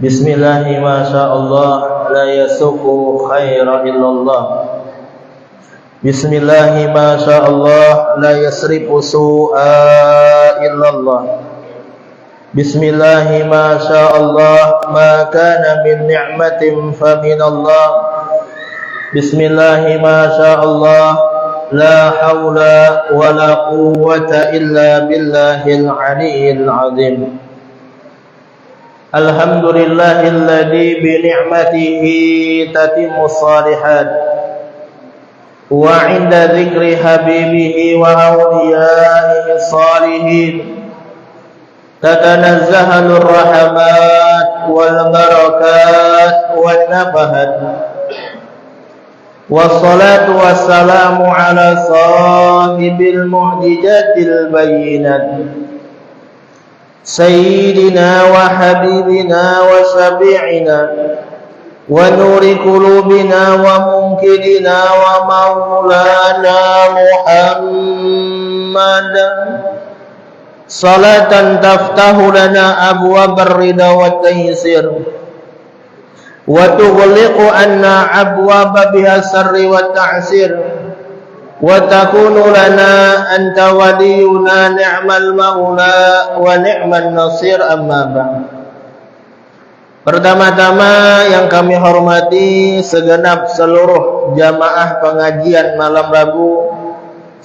Bismillahi ma sya'allah la yasuqu khaira illallah. Bismillahi ma sya'allah la yasrifu su'a illallah. Bismillahi ma sya'allah ma kana min ni'matin fa minallah. Bismillahi ma sya'allah la hawla wa la quwwata illa billahil aliyyil azim. Alhamdulillahilladzi bi ni'matihi tatimmu shalihat wa 'inda dzikri habibihi wa awliyaihi shalihin tatanazzahalur rahmat wal barakat wan nafahat. Wassalatu wassalamu ala sahibil mu'jizatil bayyinat Sayyidina wa habibina wa syafi'ina wa nuri qulubina wa mumkidina wa maulana Muhammad. Salatan taftahu lana abwabar ridha wa taysir wa tughliqu anna abwaba biha sarri wa ta'sir wa takunu lana anta waliyuna ni'mal maula wa ni'man nasir, amma ba'd. Pertama-tama yang kami hormati segenap seluruh jamaah pengajian malam Rabu,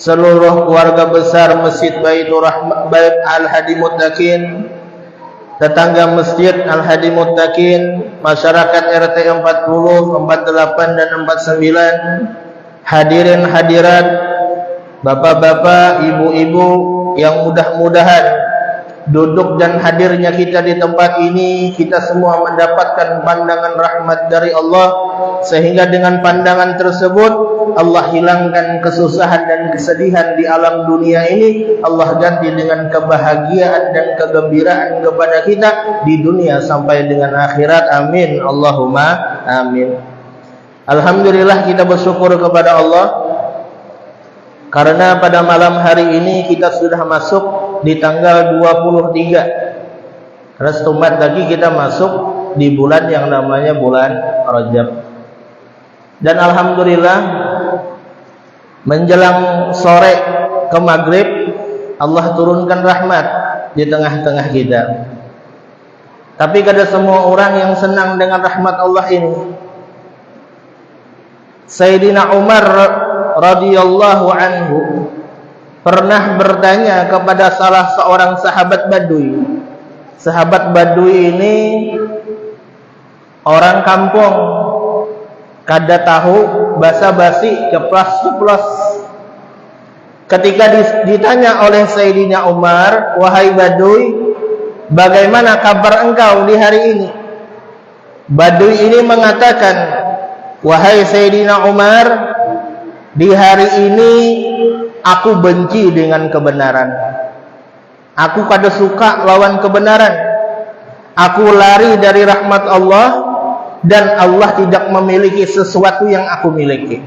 seluruh keluarga besar Masjid Baitur Rahmah Bait Al-Hadi Muttaqin, tetangga Masjid Al-Hadi Muttaqin, masyarakat RT 40, 48 dan 49, hadirin hadirat, bapak-bapak, ibu-ibu yang mudah-mudahan duduk dan hadirnya kita di tempat ini, kita semua mendapatkan pandangan rahmat dari Allah, sehingga dengan pandangan tersebut Allah hilangkan kesusahan dan kesedihan di alam dunia ini. Allah ganti dengan kebahagiaan dan kegembiraan kepada kita di dunia sampai dengan akhirat. Amin, Allahumma amin. Alhamdulillah, kita bersyukur kepada Allah karena pada malam hari ini kita sudah masuk di tanggal 23. Karena setumbat lagi kita masuk di bulan yang namanya bulan Rajab. Dan alhamdulillah menjelang sore ke maghrib Allah turunkan rahmat di tengah-tengah kita. Tapi kada semua orang yang senang dengan rahmat Allah ini. Sayyidina Umar radhiyallahu anhu pernah bertanya kepada salah seorang sahabat Badui. Sahabat Badui ini orang kampung, kada tahu basa-basi, ceplas-ceplos. Ketika ditanya oleh Sayyidina Umar, "Wahai Badui, bagaimana kabar engkau di hari ini?" Badui ini mengatakan, "Wahai Sayyidina Umar, di hari ini aku benci dengan kebenaran. Aku kada suka lawan kebenaran. Aku lari dari rahmat Allah dan Allah tidak memiliki sesuatu yang aku miliki."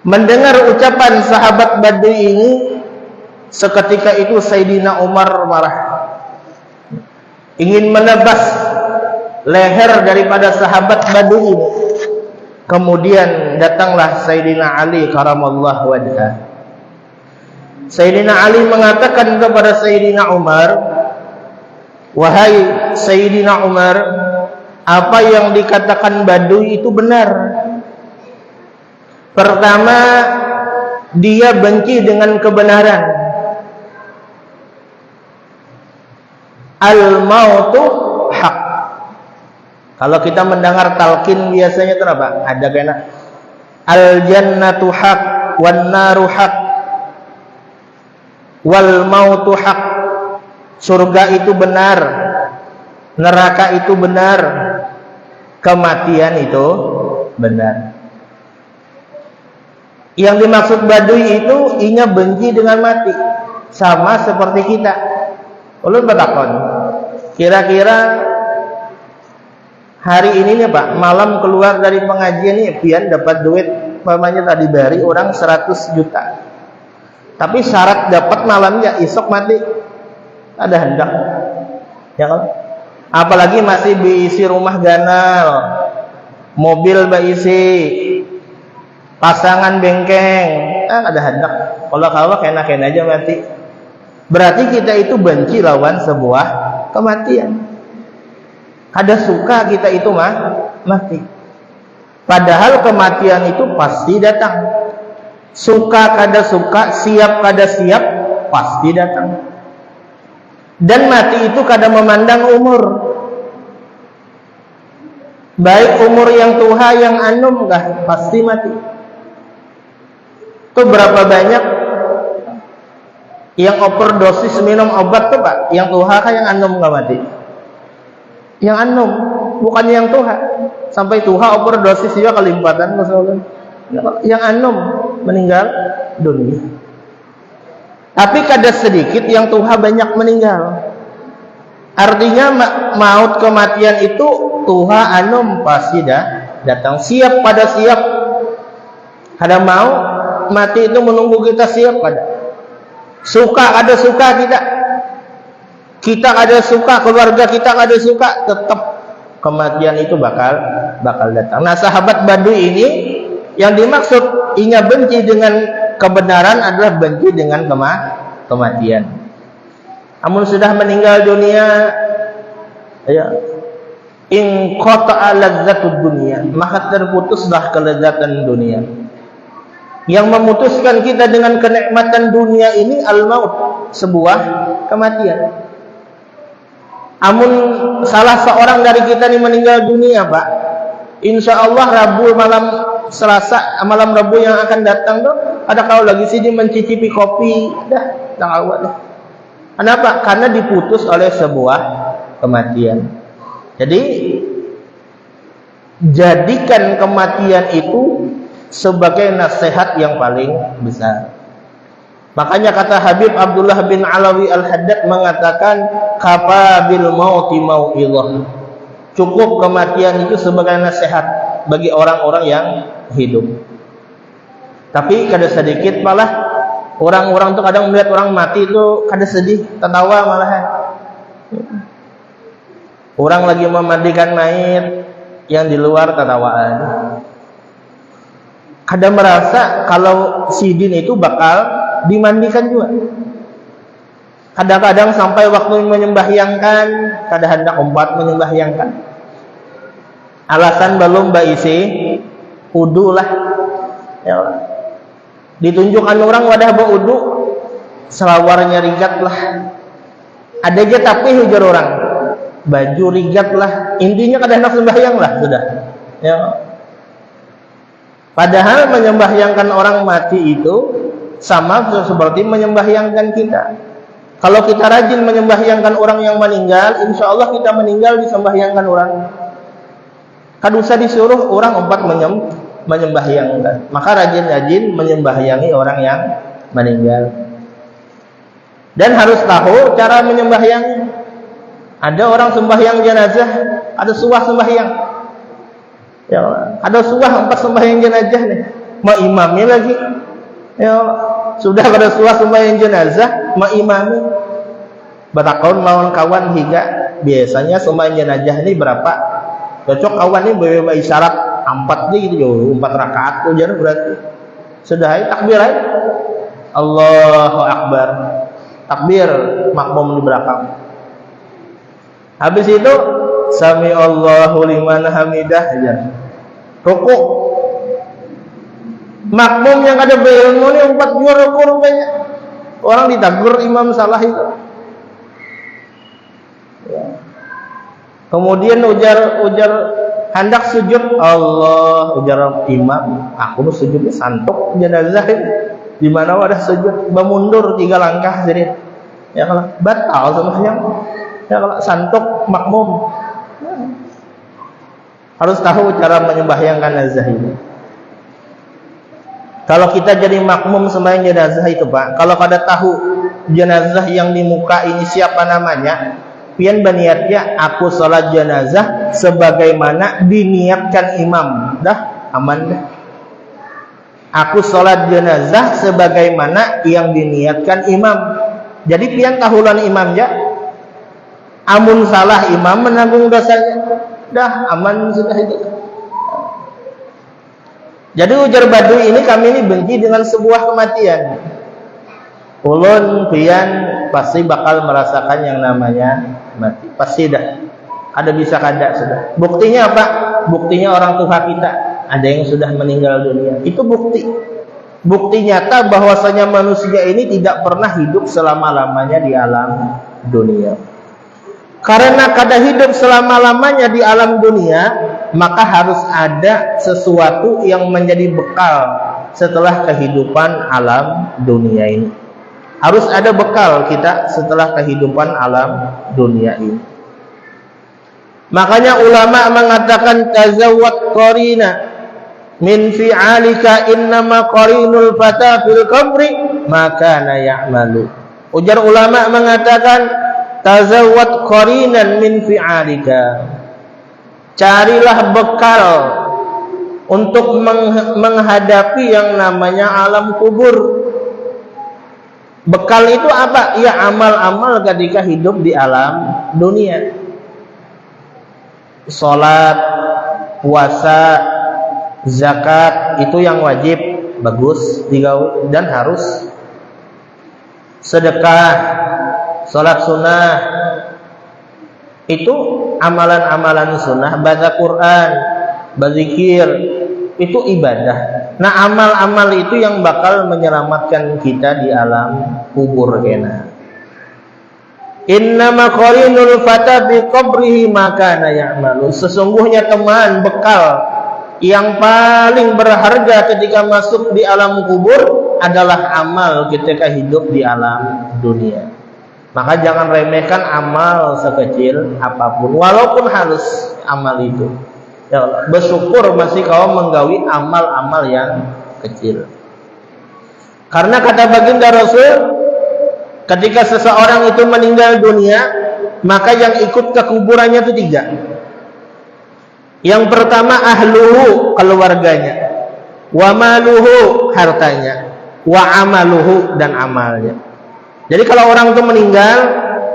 Mendengar ucapan sahabat Badui ini, seketika itu Sayyidina Umar marah, ingin menebas leher daripada sahabat Badui ini. Kemudian datanglah Sayyidina Ali karamallahu wajhah. Sayyidina Ali mengatakan kepada Sayyidina Umar, "Wahai Sayyidina Umar, apa yang dikatakan Badui itu benar. Pertama, dia benci dengan kebenaran. Al-mautu haq." Kalau kita mendengar talqin biasanya itu apa? Ada kena al-jannatu haq wan naru haq wal mautu haq. Surga itu benar, neraka itu benar, kematian itu benar. Yang dimaksud Badui itu inya benci dengan mati, sama seperti kita. Ulun bertakon, kira-kira hari ini nih Pak, malam keluar dari pengajian nih, pian dapat duit, umpamanya tadi bari orang 100 juta. Tapi syarat dapat malamnya, isok mati. Ada hendak. Ya kan? Apalagi masih diisi rumah ganal, mobil diisi, pasangan bengkeng, ada hendak. Kalau kawak enak-enak aja mati. Berarti kita itu benci lawan sebuah kematian. Ada suka kita itu mati. Padahal kematian itu pasti datang. Suka kada suka, siap kada siap, pasti datang. Dan mati itu kada memandang umur. Baik umur yang tua yang anum kah, pasti mati. Itu berapa banyak yang overdosis minum obat tuh Pak, yang tua kah yang anum nggak mati? Yang anum, bukan yang tua. Sampai tua overdosis juga kelimpatan masalah. Yang anum meninggal dunia. Tapi kada sedikit yang tua banyak meninggal. Artinya maut kematian itu tua anum pasti datang. Siap pada siap. Kada mau mati itu menunggu kita siap pada. Suka ada suka kita ada suka, keluarga kita ada suka, tetap kematian itu bakal datang. Nah, sahabat Badui ini yang dimaksud inya benci dengan kebenaran adalah benci dengan kematian. Amun sudah meninggal dunia, ya, in qata'a lazzatud dunia, maka terputuslah kelezatan dunia. Yang memutuskan kita dengan kenikmatan dunia ini al-maut, sebuah kematian. Amun salah seorang dari kita ini meninggal dunia, Pak, insya Allah Rabu malam Selasa, malam Rabu yang akan datang tuh, ada kau lagi sini mencicipi kopi, dah awal dah. Kenapa? Karena diputus oleh sebuah kematian. Jadi jadikan kematian itu sebagai nasihat yang paling besar. Makanya kata Habib Abdullah bin Alawi Al-Haddad mengatakan, kafa bil mauti mau'izah. Cukup kematian itu sebagai nasihat bagi orang-orang yang hidup. Tapi kada sedikit malah orang-orang tuh kadang melihat orang mati itu kada sedih, tertawa malahan. Orang lagi memandikan mayit yang di luar tertawaan. Kada merasa kalau sidin itu bakal dimandikan juga. Kadang-kadang sampai waktu menyembahyangkan, kada hendak umpat menyembahyangkan. Alasan belum baisi wudu lah. Ya. Ditunjukkan orang wadah baudu, selawarnya rigat lah. Ada aja tapi hujar orang, baju rigat lah. Intinya kada hendak sembahyang lah sudah. Ya. Padahal menyembahyangkan orang mati itu sama seperti menyembahyangkan kita. Kalau kita rajin menyembahyangkan orang yang meninggal, insya Allah kita meninggal disembahyangkan orang. Kada usah disuruh orang empat menyembahyangkan. Maka rajin-rajin menyembahyangi orang yang meninggal. Dan harus tahu cara menyembahyangi. Ada orang sembahyang jenazah, ada suah sembahyang. Ya, ada suah 4 sembahyang jenazah nih. Mau imamnya lagi. Ya, sudah ada suah sembahyang jenazah, mau imamnya. Batakon lawan kawan hingga biasanya sembahyang jenazah ini berapa? Cocok kawan ini beberapa isyarat 4 nih gitu, 4 rakaat ujar berarti. Sudah takbir aja. Allahu Akbar. Takbir makmum di belakang. Habis itu Sami Allahu liman hamidah aja. Rukuk. Makmum yang ada berilmu ini 4 jua rukuk rupanya. Orang ditagur imam salah itu. Ya. Kemudian ujar hendak sujud, Allah ujar imam, aku sujudnya santuk jenazah di mana ada sujud bermundur 3 langkah jadi. Ya kalau batal sembahyang. Ya kalau santuk makmum. Harus tahu cara menyembahyangkan jenazah ini. Kalau kita jadi makmum sembahyang jenazah itu Pak, kalau kada tahu jenazah yang di muka ini siapa namanya, pian berniatnya aku sholat jenazah sebagaimana diniatkan imam, dah aman dah. Aku sholat jenazah sebagaimana yang diniatkan imam. Jadi pian tahulan imam ya. Amun salah imam menanggung dosanya. Dah aman sudah itu. Jadi ujar Baduy ini, kami ini benci dengan sebuah kematian. Ulun pian pasti bakal merasakan yang namanya mati. Pasti dah. Ada bisa kada sudah. Buktinya apa? Buktinya orang tua kita ada yang sudah meninggal dunia. Itu bukti. Bukti nyata bahwasanya manusia ini tidak pernah hidup selama-lamanya di alam dunia. Karena kada hidup selama-lamanya di alam dunia, maka harus ada sesuatu yang menjadi bekal setelah kehidupan alam dunia ini. Harus ada bekal kita setelah kehidupan alam dunia ini. Makanya ulama mengatakan tazawwad qarina min fi'alika innama qarinul fata fil qabri maka na ya'malu. Ujar ulama mengatakan tazawwad qarinan min fi'alika. Carilah bekal untuk menghadapi yang namanya alam kubur. Bekal itu apa? Ya amal-amal ketika hidup di alam dunia. Salat, puasa, zakat itu yang wajib, bagus digawe dan harus. Sedekah, salat sunnah itu amalan-amalan sunnah. Baca Quran, berzikir itu ibadah. Nah amal-amal itu yang bakal menyelamatkan kita di alam kubur kena. Innama qarinul fata bi qabrihi maka na ya'malu. Sesungguhnya teman bekal yang paling berharga ketika masuk di alam kubur adalah amal ketika hidup di alam dunia. Maka jangan remehkan amal sekecil apapun, walaupun halus amal itu. Ya Allah, bersyukur masih kau menggawi amal-amal yang kecil. Karena kata baginda Rasul, ketika seseorang itu meninggal dunia, maka yang ikut ke kuburannya itu 3. Yang pertama ahluhu, keluarganya, wa maluhu, hartanya, wa amaluhu, dan amalnya. Jadi kalau orang itu meninggal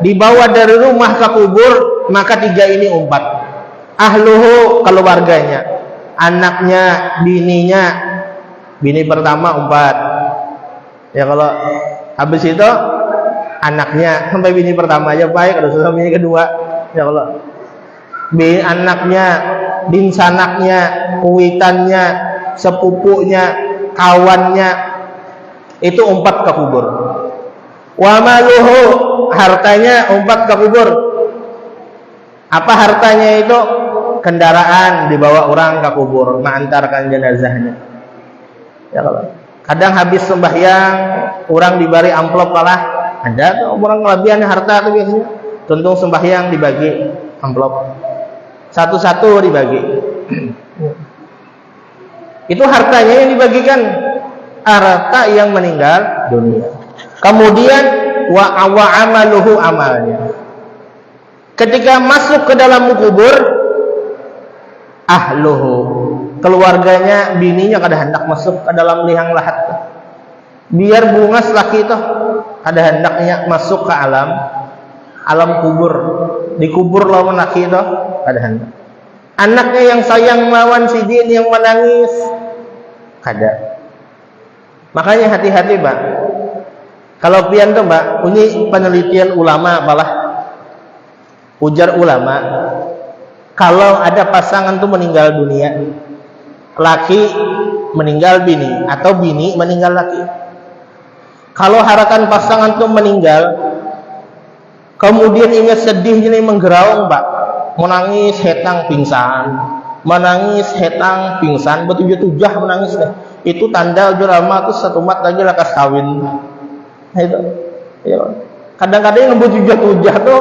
dibawa dari rumah ke kubur, maka 3 ini umpat. Ahluhu, keluarganya, anaknya, bininya. Bini pertama umpat. Ya kalau habis itu anaknya, sampai bini pertama aja baik, ada sudah bini kedua. Ya Allah, bini anaknya, bin sanaknya, kuitannya, sepupunya, kawannya, itu umpat ke kubur. Wa maluhu, hartanya umpat ke kubur. Apa hartanya itu? Kendaraan dibawa orang ke kubur, mengantarkan jenazahnya. Ya Allah, kadang habis sembahyang, orang diberi amplop malah. Ada tuh orang kelebihan harta tuh biasanya. Tuntung sembahyang dibagi amplop. Satu-satu dibagi. Itu hartanya yang dibagikan. Harta yang meninggal dunia. Kemudian wa amaluhu, amalnya. Ketika masuk ke dalam kubur, ahluhu, keluarganya, bininya kada hendak masuk ke dalam liang lahat. Biar bungas laki itu ada hendaknya masuk ke alam kubur, dikubur lawan laki itu ada hendak. Anaknya yang sayang lawan si din yang menangis kada. Makanya hati-hati Mbak. Kalau pian tuh Mbak, ini penelitian ulama malah. Ujar ulama, kalau ada pasangan tuh meninggal dunia, laki meninggal bini atau bini meninggal laki. Kalau harapan pasangan tuh meninggal, kemudian ingat sedih ini menggeraung Mbak, menangis hetang pingsan, bertujuh-tujah menangis deh. Itu tanda ujar ulama tuh satu umat lagi lakas kawin. Nah itu, ya. Kadang-kadang yang bertujuh-tujah tuh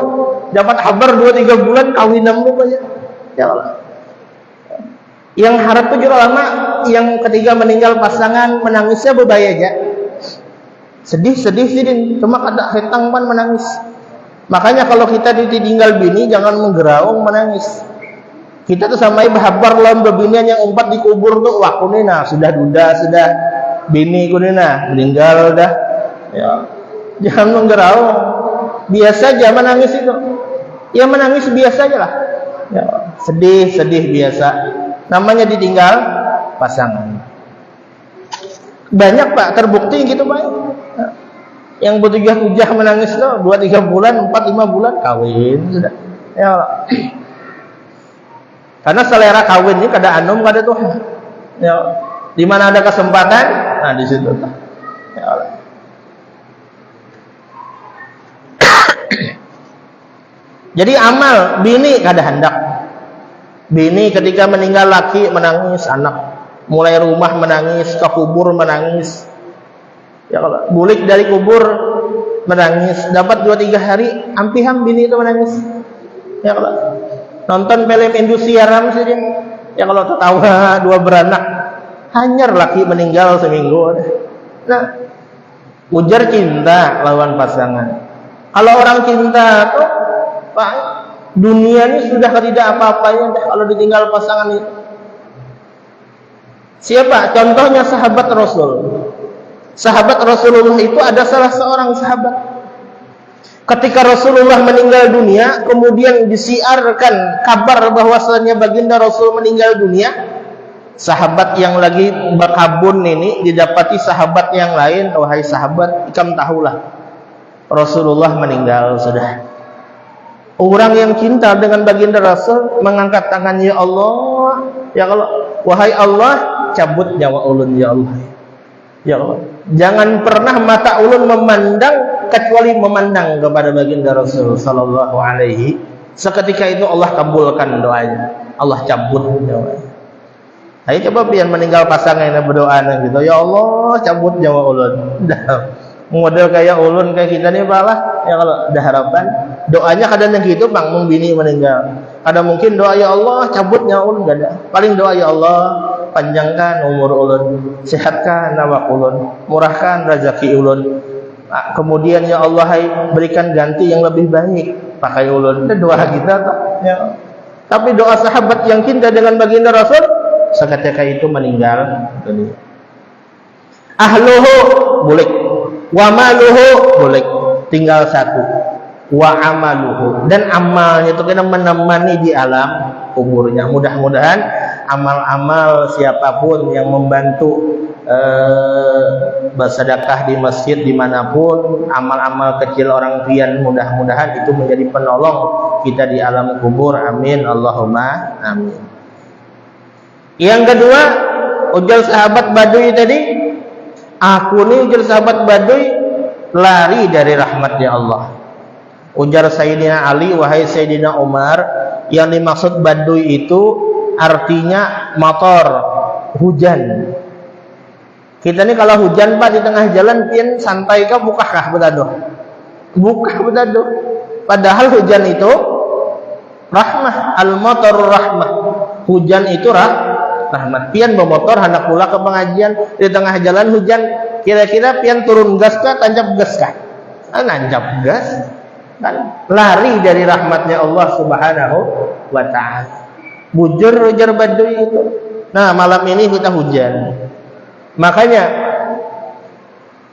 dapat kabar 2-3 bulan kawinanmu aja. Ya Allah. Yang harap tuh juga lama, yang ketiga meninggal pasangan menangisnya berbahaya aja. Sedih sih, cuma kada hetang pan menangis. Makanya kalau kita ditinggal bini jangan menggeraung menangis. Kita tuh sampai berhabar lawan bebinian yang umpat dikubur tuh, wah kunina sudah duda, sudah bini kunina meninggal dah. Ya. Jangan menggeraung. Biasa aja menangis itu. Ya menangis biasa aja lah. Ya, sedih biasa. Namanya ditinggal pasangan. Banyak Pak, terbukti gitu Pak. Yang bertujah-tujah menangis tuh 2-3 bulan, 4-5 bulan kawin sudah. Ya Allah. Karena selera kawin ini kada anum kada tuh. Ya, di mana ada kesempatan, nah di situ tuh. Ya Allah. Jadi amal bini kada hendak. Bini ketika meninggal laki menangis, anak mulai rumah menangis, ke kubur menangis. Ya kalau bulik dari kubur menangis, dapat 2-3 hari ampiham bini itu menangis. Ya kalau nonton film Indosiaram saja, ya kalau tertawa 2 beranak, hanyar laki meninggal seminggu. Nah, ujar cinta lawan pasangan. Kalau orang cinta tuh Pak, dunia ini sudah tidak apa-apanya kalau ditinggal pasangan itu. Siapa? Contohnya sahabat Rasul. Sahabat Rasulullah itu ada salah seorang sahabat. Ketika Rasulullah meninggal dunia, kemudian disiarkan kabar bahwasanya baginda Rasul meninggal dunia. Sahabat yang lagi berkabun ini didapati sahabat yang lain, wahai sahabat, ikam tahulah Rasulullah meninggal sudah. Orang yang cinta dengan baginda Rasul mengangkat tangan, ya Allah, ya Allah, wahai Allah, cabut nyawa ulun ya Allah. Ya Allah, jangan pernah mata ulun memandang kecuali memandang kepada baginda Rasul sallallahu alaihi. Seketika itu Allah kabulkan doanya. Allah cabut nyawa. Ayo coba pian meninggal pasangan yang berdoa gitu. Ya Allah, cabut nyawa ulun. Model kayak ulun kayak kita nih malah ya kalau ada harapan doanya kadang yang gitu bang membini meninggal, ada mungkin doa ya Allah cabutnya ulun gak ada, paling doa ya Allah panjangkan umur ulun, sehatkan nyawa ulun, murahkan rezeki ulun, nah, kemudian ya Allah berikan ganti yang lebih baik pakai ulun. Itu doa kita ya. Tapi doa sahabat yang cinta dengan baginda Rasul seketika itu meninggal dunia. Ahluhu boleh, wa maluhu boleh, tinggal satu, wa amaluhu, dan amalnya itu kena menemani di alam kuburnya. Mudah-mudahan amal-amal siapapun yang membantu bersedekah di masjid dimanapun, amal-amal kecil orang pian, mudah-mudahan itu menjadi penolong kita di alam kubur. Amin Allahumma amin. Yang kedua, ujar sahabat Baduy tadi, aku nih ujar sahabat Baduy lari dari rahmatnya Allah. Ujar Sayyidina Ali, wahai Sayyidina Umar, yang dimaksud Baduy itu artinya motor, hujan. Kita nih kalau hujan Pak di tengah jalan pian santai kah bukakah betaduh? Buka betaduh. Padahal hujan itu rahmah, al-matar rahmah. Hujan itu rahmat. Pian bermotor hendak pula ke pengajian di tengah jalan hujan, kira-kira pian turun gas kah, tancap gas kah? Nancap gas. Kan lari dari rahmatnya Allah Subhanahu wa taala. Bujur ujar Baduy itu. Nah, malam ini kita hujan. Makanya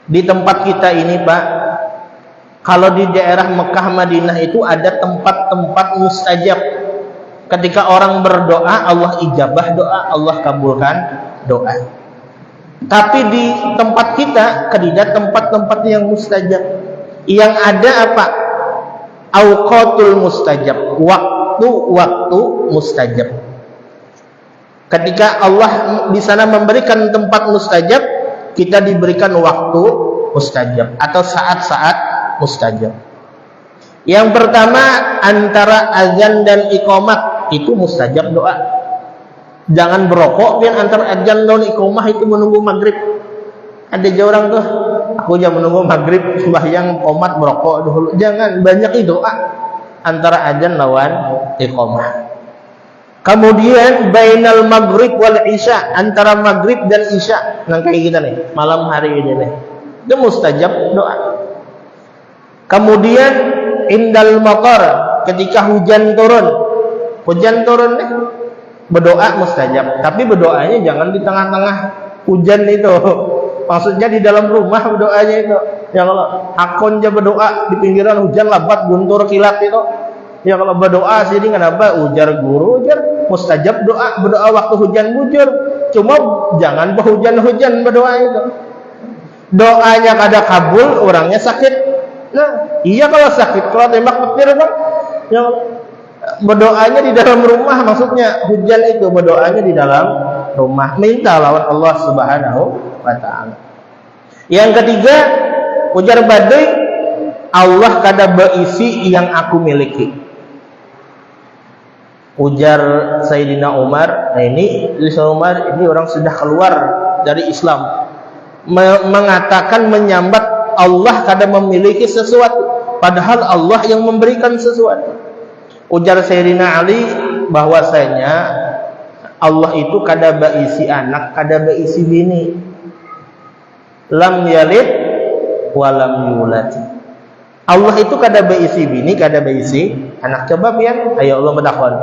di tempat kita ini Pak, kalau di daerah Mekah Madinah itu ada tempat-tempat mustajab. Ketika orang berdoa, Allah ijabah doa, Allah kabulkan doa. Tapi di tempat kita kedidak tempat-tempat yang mustajab. Yang ada apa? Auqatul mustajab, waktu-waktu mustajab. Ketika Allah di sana memberikan tempat mustajab, kita diberikan waktu mustajab atau saat-saat mustajab. Yang pertama antara azan dan iqamah itu mustajab doa. Jangan berokok biar antara azan dan iqamah itu menunggu maghrib. Ada orang tuh, aku jangan menunggu maghrib sembahyang qomat merokok dulu. Jangan, banyak doa antara azan lawan iqamah. Kemudian bainal maghrib wal isya, antara maghrib dan isya. Nah kayak kita nih, malam hari ini nih. Itu mustajab doa. Kemudian indal matar, ketika hujan turun. Hujan turun nih, berdoa mustajab. Tapi berdoanya jangan di tengah-tengah hujan itu. Maksudnya di dalam rumah berdoanya itu. Ya kalau akon aja berdoa di pinggiran hujan lebat guntur kilat itu. Ya kalau berdoa sini kenapa? Ujar guru, ujar mustajab doa, berdoa waktu hujan bujur. Cuma jangan berhujan-hujan berdoa itu. Doanya kada kabul, orangnya sakit. Nah, iya kalau sakit, kalau tembak petir kan, yang berdoanya di dalam rumah, maksudnya hujan itu berdoanya di dalam rumah, minta lawan Allah Subhanahu wa taala. Yang ketiga, ujar Baduy, Allah kada berisi yang aku miliki. Ujar Sayyidina Umar, nah ini Umar ini orang sudah keluar dari Islam, mengatakan menyambat Allah kada memiliki sesuatu, padahal Allah yang memberikan sesuatu. Ujar Sayyidina Ali bahwasanya Allah itu kada berisi anak, kada berisi bini. Lam yalid walam yulad. Allah itu kada berisi bini, kada berisi anak. Coba pian, ayo Allah mendakwan.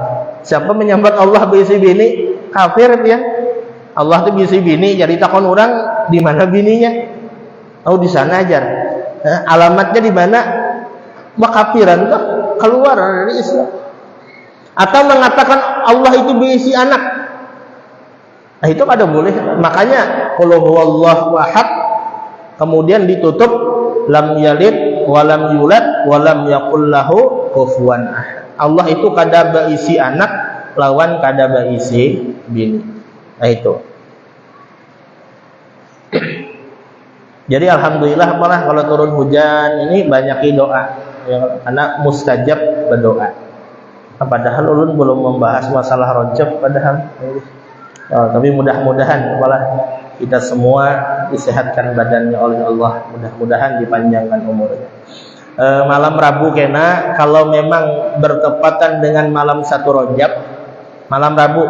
Siapa menyambat Allah berisi bini? Kafir pian. Allah itu berisi bini, jadi takon orang di mana bininya? Oh di sana aja. Alamatnya di mana? Makafiran tuh keluar dari Islam. Atau mengatakan Allah itu berisi anak. Nah itu kada boleh. Makanya qul huwallahu ahad, kemudian ditutup lam yalid walam yulad walam yakul lahu kufuwan ahad. Allah itu kada berisi anak lawan kada berisi bini. Nah itu. Jadi alhamdulillah malah kalau turun hujan ini banyak doa ya, karena mustajab berdoa. Nah, padahal ulun belum membahas masalah rojab padahal. Tapi mudah-mudahan malah kita semua disehatkan badannya oleh Allah, mudah-mudahan dipanjangkan umurnya. Malam Rabu kena kalau memang bertepatan dengan malam 1 Rajab, malam Rabu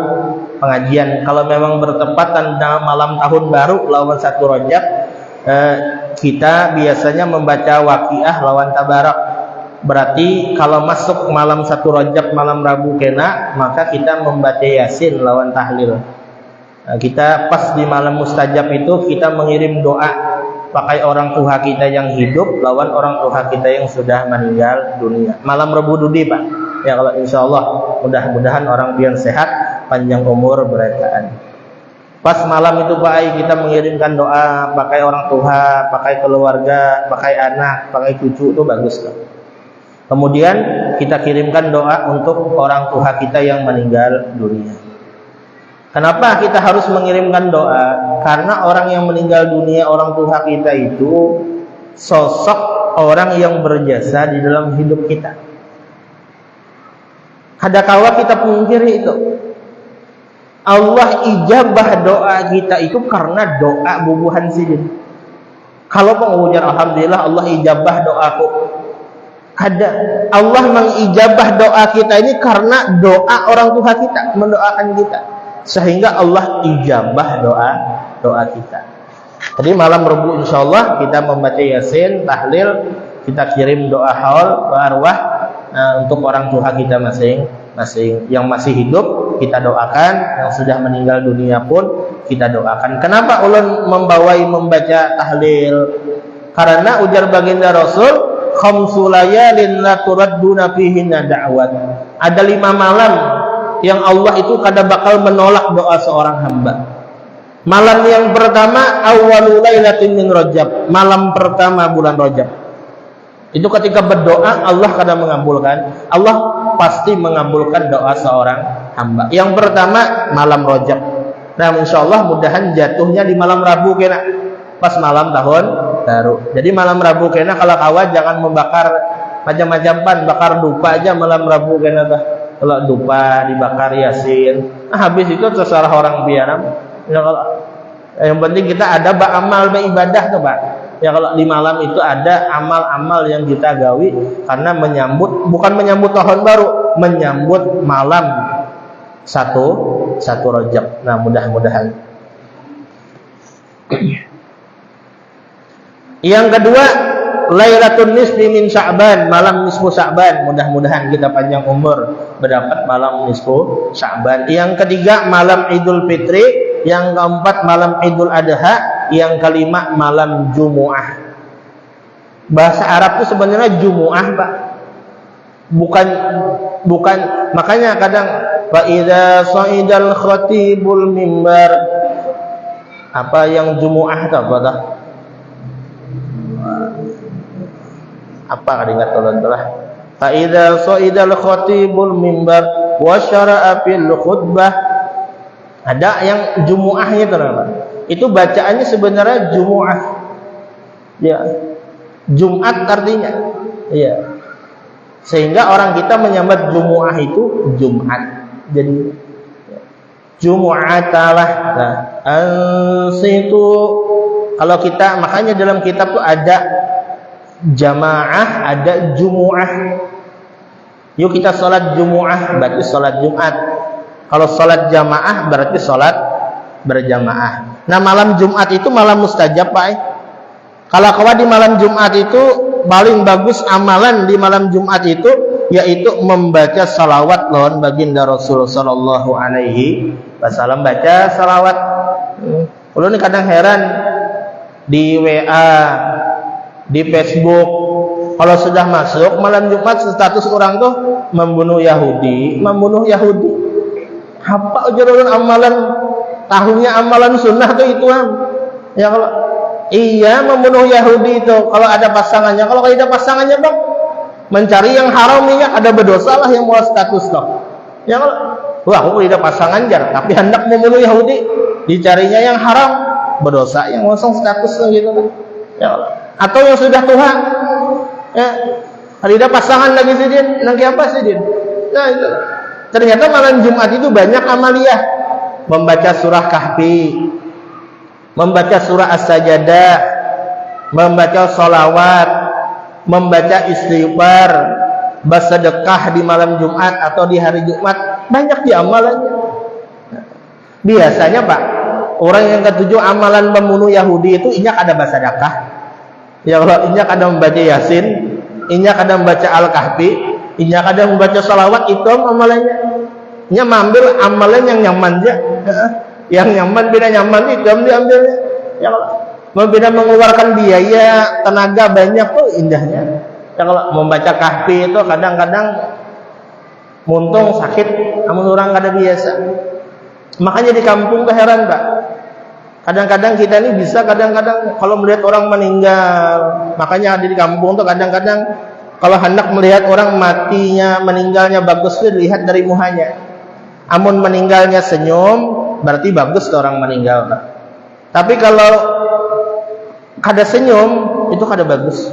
pengajian. Kalau memang bertepatan dengan malam tahun baru lawan 1 Rajab, kita biasanya membaca Waqiah lawan Tabarak. Berarti kalau masuk malam 1 Rajab malam Rabu kena, maka kita membaca Yasin lawan tahlil. Kita pas di malam mustajab itu kita mengirim doa pakai orang tua kita yang hidup lawan orang tua kita yang sudah meninggal dunia. Malam Rabu Dudi Pak. Ya kalau insya Allah mudah-mudahan orang biar sehat, panjang umur berkah. Pas malam itu Pak kita mengirimkan doa pakai orang tua, pakai keluarga, pakai anak, pakai cucu itu bagus Pak. Kemudian kita kirimkan doa untuk orang tua kita yang meninggal dunia. Kenapa kita harus mengirimkan doa? Karena orang yang meninggal dunia, orang tua kita itu sosok orang yang berjasa di dalam hidup kita. Kadangkala kita pungkiri itu. Allah ijabah doa kita itu karena doa bubuhan sidin. Kalau pengujar alhamdulillah Allah ijabah doaku. Ada Allah mengijabah doa kita ini karena doa orang tua kita mendoakan kita. Sehingga Allah ijabah doa kita. Jadi malam Rabu insyaallah kita membaca Yasin, tahlil, kita kirim doa haul, doa arwah untuk orang tua kita masing-masing. Yang masih hidup kita doakan, yang sudah meninggal dunia pun kita doakan. Kenapa ulun membaca tahlil? Karena ujar baginda Rasul, khamsu layalin la turadduna fihinna da'wat. Ada 5 malam yang Allah itu kada bakal menolak doa seorang hamba. Malam yang pertama awwalul lailatin min Rajab, malam pertama bulan Rajab. Itu ketika berdoa Allah kada mengabulkan, Allah pasti mengabulkan doa seorang hamba. Yang pertama malam Rajab. Nah, insyaallah mudahan jatuhnya di malam Rabu kena pas malam tahun baru. Jadi malam Rabu kena kalau kawan jangan membakar macam-macam pan, bakar dupa aja malam Rabu kena dah. Kalau dupa dibakar Yasin, habis itu terserah orang biar. Ya, kalau yang penting kita ada amal beribadah tuh Pak. Ya kalau di malam itu ada amal-amal yang kita gawi karena bukan menyambut tahun baru, menyambut malam 1 Rajab. Nah, mudah-mudahan. Yang kedua, Lailatul Nisfi min Sya'ban, malam nisfu Sya'ban. Mudah-mudahan kita panjang umur mendapat malam nisfu Sya'ban. Yang ketiga malam Idul Fitri, yang keempat malam Idul Adha, yang kelima malam Jumu'ah. Bahasa Arab itu sebenarnya Jumu'ah, Pak. bukan makanya kadang fa idza sa'idal khatibul mimbar, apa yang Jumu'ah itu apa dah? Apa ingat tolong-tolong. Fa idza sa'idal khatibul mimbar wa syara'a fil khutbah. Ada yang Jumu'ahnya teman-teman. Itu bacaannya sebenarnya Jumu'ah. Ya. Jumat artinya. Iya. Sehingga orang kita menyambat Jumu'ah itu Jumat. Jadi Jumu'atalah. Nah, ansitu. Kalau kita makanya dalam kitab tuh ada jamaah, ada Jumu'ah. Yuk kita sholat Jumu'ah, berarti sholat Jumat. Kalau sholat jamaah berarti sholat berjamaah. Nah, malam Jumat itu malam mustajab, Pak. Kalau kawan di malam Jumat itu paling bagus amalan di malam Jumat itu yaitu membaca salawat lawan baginda Rasul sallallahu alaihi wasallam, baca salawat. Kalau ini kadang heran di WA, di Facebook, kalau sudah masuk malam Jumat status orang tuh membunuh Yahudi. Apa ajaran amalan tahunnya amalan sunnah tuh itu ya kalau iya membunuh Yahudi itu kalau ada pasangannya. Kalau tidak ada pasangannya bang mencari yang haram ini ada berdosa lah yang mau status toh. Ya kalau wah aku tidak pasangan jar tapi hendak membunuh Yahudi dicarinya yang haram berdosa yang ngosong statusnya gitu kan. Ya kalau atau yang sudah tua ya tidak pasangan lagi sidin nanti apa sidin. Nah itu ternyata malam Jumat itu banyak amaliyah, membaca surah Kahfi, membaca surah As-Sajdah, membaca sholawat, membaca istighfar, bersedekah di malam Jumat atau di hari Jumat, banyak di amalannya. Biasanya Pak, orang yang ketujuh amalan membunuh Yahudi itu inyak ada bersedekah. Ya kalau inyak ada membaca Yasin, inyak ada membaca Al-Kahfi, inyak ada membaca sholawat, itu amalannya. Nya ambil amalan yang nyaman aja. Yang nyaman beda nyaman itu diambilnya. Ya kalau beda mengeluarkan biaya tenaga banyak tuh indahnya. Ya kalau membaca Kahfi itu kadang-kadang muntung sakit, namun orang kada biasa. Makanya di kampung keheran Pak. Kadang-kadang kita ini bisa kadang-kadang kalau melihat orang meninggal, makanya di kampung tuh kadang-kadang kalau hendak melihat orang matinya meninggalnya bagus tuh dilihat dari muhanya. Amun meninggalnya senyum berarti bagus tuh orang meninggal. Tapi kalau kada senyum itu kada bagus.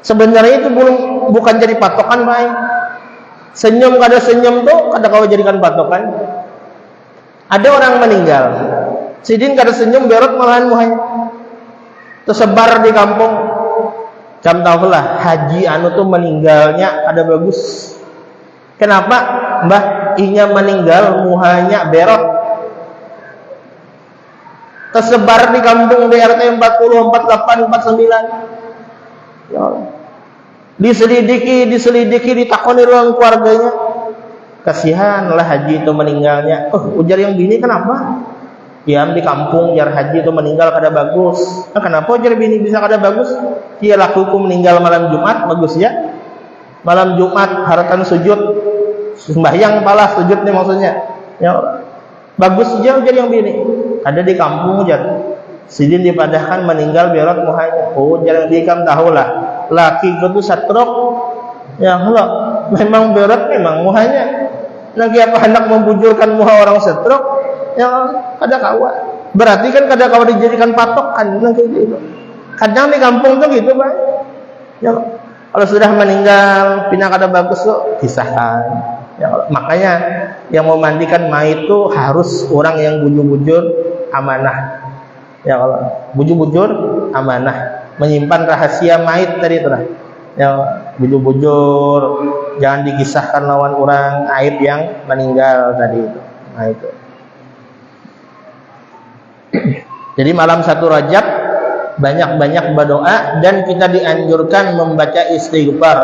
Sebenarnya itu bukan jadi patokan baik. Senyum kada senyum tuh kada kau jadikan patokan. Ada orang meninggal, sidin kada senyum berot malahan muhanya. Tersebar di kampung. Jam tahulah haji anu tuh meninggalnya kada bagus. Kenapa? Mbah inya meninggal muhanya berot. Tersebar di kampung DRT 40, 48, 49. Ya Allah. Diselidiki ditakoni ruang keluarganya. Kasihan lah haji itu meninggalnya. Ujar yang bini kenapa? Diam di kampung jar haji itu meninggal kada bagus. Kenapa ujar bini bisa kada bagus? Dia lakuku meninggal malam Jumat bagus ya. Malam Jumat haratan sujud sembahyang palah sujud nih maksudnya. Ya bagus aja ujar yang bini. Ada di kampung ujar. Sidin dipadahkan meninggal berot muhanya. Ujar yang dikam tahulah. Laki itu satrok. Ya Allah, memang berot memang muhanya. Nanti apa hendak membujurkan muha orang satrok? Ya kada kawa. Berarti kan kada kawa dijadikan patokan nanti gitu. Kadang di kampung tuh gitu, Pak. Ya kalau sudah meninggal pindah kada bagus tuh pisahkan. Ya, makanya yang mau mandikan mayit itu harus orang yang bujur-bujur amanah. Ya kalau bujur-bujur amanah, menyimpan rahasia mayit tadi itu lah. Ya bujur-bujur, jangan dikisahkan lawan orang aib yang meninggal tadi itu. Nah itu. Jadi malam 1 Rajab banyak-banyak berdoa dan kita dianjurkan membaca istighfar.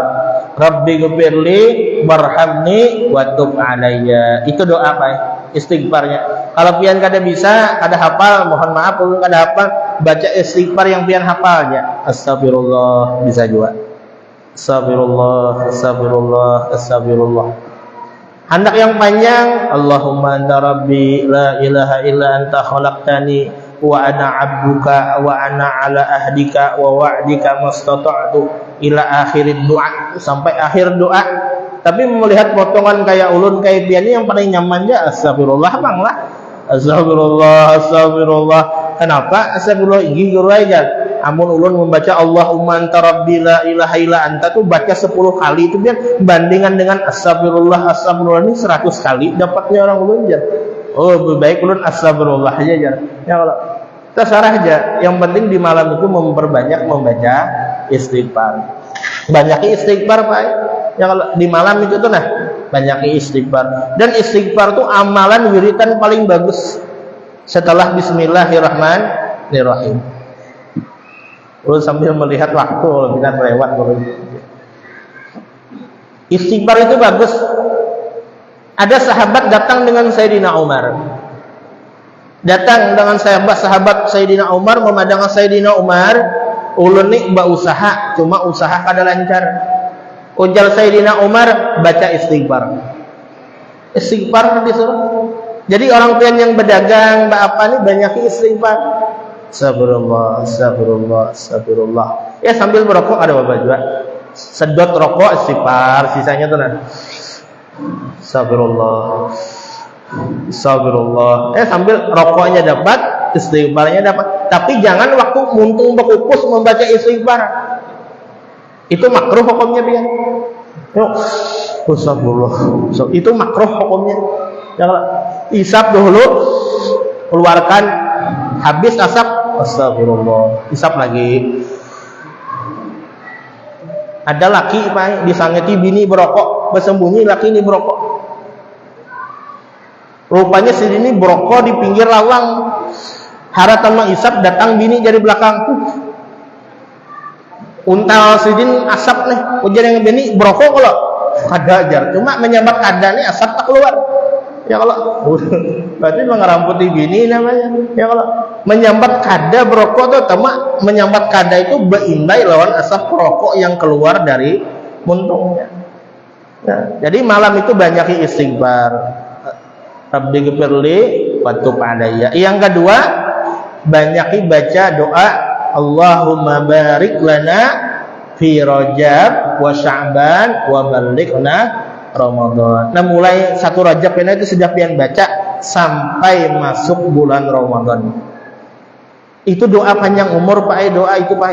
Rabbi ghfirli warhamni wa tub alayya. Itu doa apa ya? Istighfarnya. Kalau pian kada bisa, kada hafal, mohon maaf kalau kada hafal, baca istighfar yang pian hafalnya. Astagfirullah bisa juga. Astagfirullah, astagfirullah, astagfirullah. Hendak yang panjang, Allahumma anta rabbi la ilaha illa anta khalaqtani wa ana 'abduka wa ana 'ala ahdika wa wa'dika mastata'tu ila akhirid doa, sampai akhir doa. Tapi melihat potongan kayak ulun kayak piani yang paling nyaman aja astagfirullah bang lah. Astagfirullah, astagfirullah. Kenapa? Astagfirullah ini guru aja. Amun ulun membaca Allahumma anta rabbi la ilaha illa anta tuh baca 10 kali itu biar bandingan dengan astagfirullah, astagfirullah ini 100 kali dapatnya orang ulun aja. Oh, lebih baik ulun astagfirullah aja jar. Ya kalau terserah aja. Yang penting di malam itu memperbanyak membaca istighfar. Banyak istighfar, Pak. Ya kalau di malam itu tuh banyak istighfar. Dan istighfar tuh amalan wiridan paling bagus setelah bismillahirrahmanirrahim. Lalu sambil melihat waktu kita lewat. Istighfar itu bagus. Ada sahabat datang dengan Sayyidina Umar. Datang dengan sahabat Sayyidina Umar memandang Sayyidina Umar, ulun nih usaha, cuma usaha kada lancar. Ujar Sayyidina Umar, baca istighfar. Istighfar disuruh. Jadi orang pian yang berdagang, apa nih banyak istighfar. Astagfirullah, astagfirullah, astagfirullah. Ya sambil merokok ada apa juga. Sedot rokok istighfar, sisanya tuh astagfirullah, astagfirullah. Sambil rokoknya dapat, istighfarnya dapat. Tapi jangan waktu muntung berkukus membaca istighfar. Itu makruh hukumnya biar. Astagfirullah. Itu makruh hukumnya. Jangan isap dulu, keluarkan, habis asap, astagfirullah, isap lagi. Ada laki Pak disangeti bini berokok, bersembunyi laki ini berokok. Rupanya si ini berokok di pinggir lawang. Haratan mengisap, datang bini dari belakang. Untal sidin asap nih, ujar yang bini berokok kalau kada ajar, cuma menyambat kada nih asap tak keluar. Ya kalau berarti mengeramputi bini namanya. Ya kalau menyambat kada berokok tuh tema menyambat kada itu beindai lawan asap rokok yang keluar dari muntungnya. Nah, jadi malam itu banyak istighfar. Rabbi ghfirli wa tub alayya. Yang kedua, banyak baca doa Allahumma barik lana fi Rajab wa Sya'ban wa balighna Ramadan. Nah mulai 1 Rajab ini itu sudah pian baca sampai masuk bulan Ramadan. Itu doa panjang umur Pak, doa itu Pak.